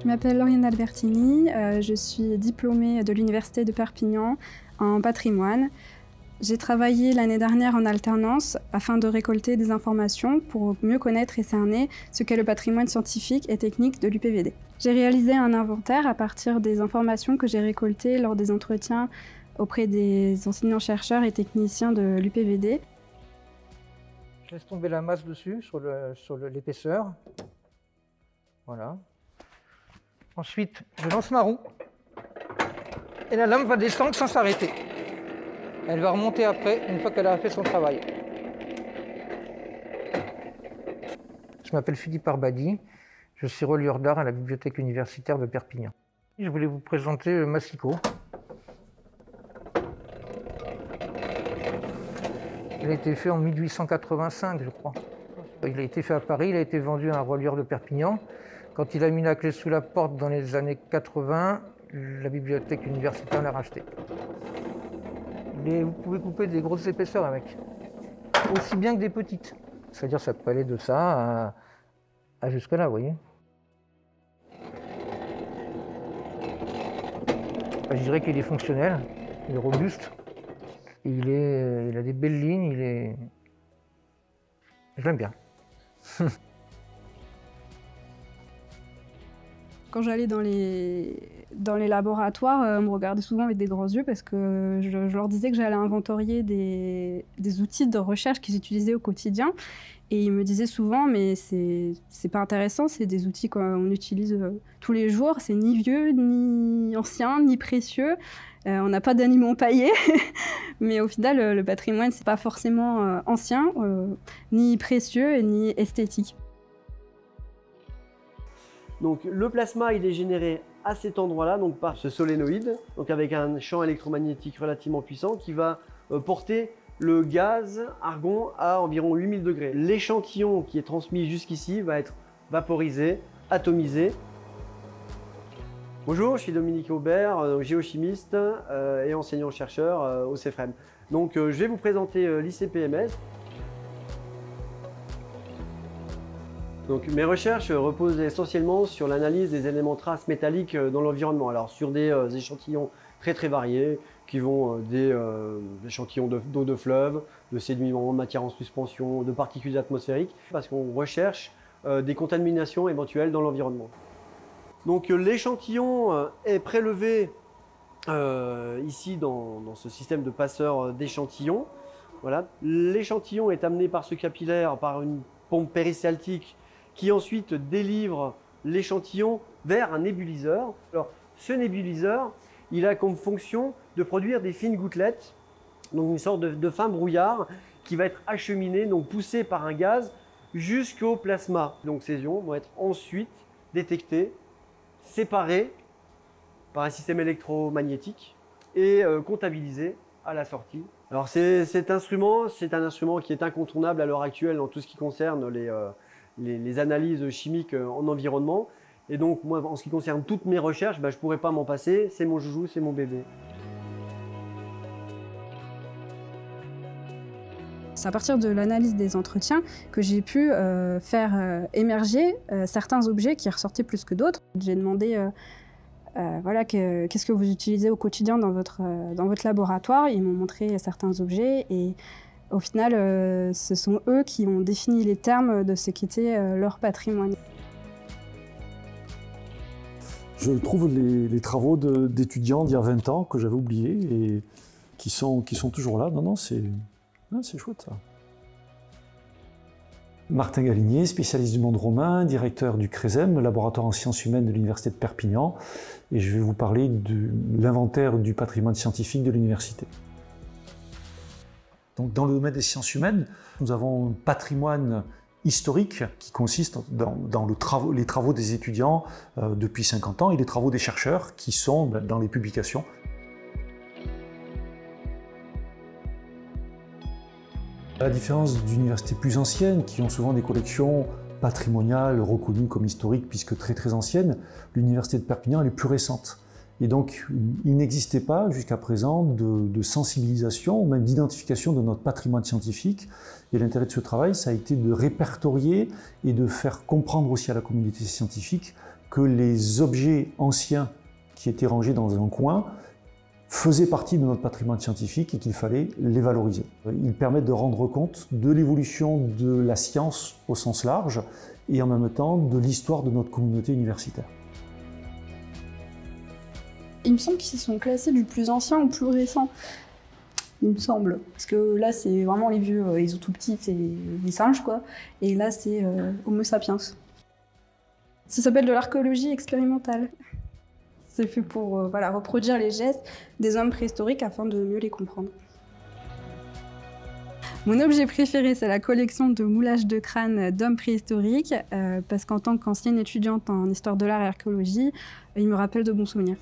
Je m'appelle Lauriane Albertini, je suis diplômée de l'Université de Perpignan en patrimoine. J'ai travaillé l'année dernière en alternance afin de récolter des informations pour mieux connaître et cerner ce qu'est le patrimoine scientifique et technique de l'UPVD. J'ai réalisé un inventaire à partir des informations que j'ai récoltées lors des entretiens auprès des enseignants-chercheurs et techniciens de l'UPVD. Je laisse tomber la masse dessus, sur l'épaisseur. Voilà. Ensuite, je lance ma roue. Et la lame va descendre sans s'arrêter. Elle va remonter après, une fois qu'elle a fait son travail. Je m'appelle Philippe Arbadi. Je suis relieur d'art à la Bibliothèque universitaire de Perpignan. Je voulais vous présenter le massicot. Il a été fait en 1885, je crois. Il a été fait à Paris, il a été vendu à un relieur de Perpignan. Quand il a mis la clé sous la porte dans les années 80, la bibliothèque universitaire l'a racheté. Vous pouvez couper des grosses épaisseurs avec, aussi bien que des petites. C'est-à-dire ça peut aller de ça à jusque-là, vous voyez. Enfin, je dirais qu'il est fonctionnel, il est robuste, il a des belles lignes, je l'aime bien. Quand j'allais dans les laboratoires, on me regardait souvent avec des grands yeux parce que je leur disais que j'allais inventorier des outils de recherche qu'ils utilisaient au quotidien. Et ils me disaient souvent, mais c'est pas intéressant, c'est des outils qu'on utilise tous les jours, c'est ni vieux, ni ancien, ni précieux. On n'a pas d'animaux empaillés, mais au final, le patrimoine, c'est pas forcément ancien, ni précieux, ni esthétique. Donc le plasma, il est généré à cet endroit-là, donc par ce solénoïde, donc avec un champ électromagnétique relativement puissant qui va porter le gaz argon à environ 8000 degrés. L'échantillon qui est transmis jusqu'ici va être vaporisé, atomisé. Bonjour, je suis Dominique Aubert, géochimiste et enseignant-chercheur au CEFREM. Donc je vais vous présenter l'ICPMS. Donc, mes recherches reposent essentiellement sur l'analyse des éléments traces métalliques dans l'environnement. Alors sur des échantillons très variés qui vont des échantillons d'eau de fleuve, de sédiments, de matières en suspension, de particules atmosphériques, parce qu'on recherche des contaminations éventuelles dans l'environnement. Donc l'échantillon est prélevé ici dans ce système de passeur d'échantillons. Voilà. L'échantillon est amené par ce capillaire par une pompe péristaltique qui ensuite délivre l'échantillon vers un nébuliseur. Alors, ce nébuliseur, il a comme fonction de produire des fines gouttelettes, donc une sorte de fin brouillard qui va être acheminé, donc poussé par un gaz jusqu'au plasma. Donc ces ions vont être ensuite détectés, séparés par un système électromagnétique et comptabilisés à la sortie. Alors cet instrument, c'est un instrument qui est incontournable à l'heure actuelle dans tout ce qui concerne les analyses chimiques en environnement. Et donc, moi, en ce qui concerne toutes mes recherches, je ne pourrais pas m'en passer. C'est mon joujou, c'est mon bébé. C'est à partir de l'analyse des entretiens que j'ai pu faire émerger certains objets qui ressortaient plus que d'autres. J'ai demandé voilà, qu'est-ce que vous utilisez au quotidien dans votre laboratoire. Ils m'ont montré certains objets et au final, ce sont eux qui ont défini les termes de ce qu'était leur patrimoine. Je trouve les travaux d'étudiants d'il y a 20 ans que j'avais oubliés et qui sont toujours là. Non, c'est chouette ça. Martin Galinier, spécialiste du monde romain, directeur du CRESEM, le laboratoire en sciences humaines de l'Université de Perpignan, et je vais vous parler de l'inventaire du patrimoine scientifique de l'université. Donc, dans le domaine des sciences humaines, nous avons un patrimoine historique qui consiste dans les travaux des étudiants depuis 50 ans et les travaux des chercheurs qui sont dans les publications. À la différence d'universités plus anciennes qui ont souvent des collections patrimoniales reconnues comme historiques puisque très anciennes, l'université de Perpignan elle est plus récente. Et donc, il n'existait pas jusqu'à présent de sensibilisation ou même d'identification de notre patrimoine scientifique. Et l'intérêt de ce travail, ça a été de répertorier et de faire comprendre aussi à la communauté scientifique que les objets anciens qui étaient rangés dans un coin faisaient partie de notre patrimoine scientifique et qu'il fallait les valoriser. Ils permettent de rendre compte de l'évolution de la science au sens large et en même temps de l'histoire de notre communauté universitaire. Il me semble qu'ils sont classés du plus ancien au plus récent. Il me semble. Parce que là, c'est vraiment les vieux, ils ont tout petits, c'est les singes, quoi. Et là, c'est Homo sapiens. Ça s'appelle de l'archéologie expérimentale. C'est fait pour voilà, reproduire les gestes des hommes préhistoriques afin de mieux les comprendre. Mon objet préféré, c'est la collection de moulages de crânes d'hommes préhistoriques, parce qu'en tant qu'ancienne étudiante en histoire de l'art et archéologie, il me rappelle de bons souvenirs.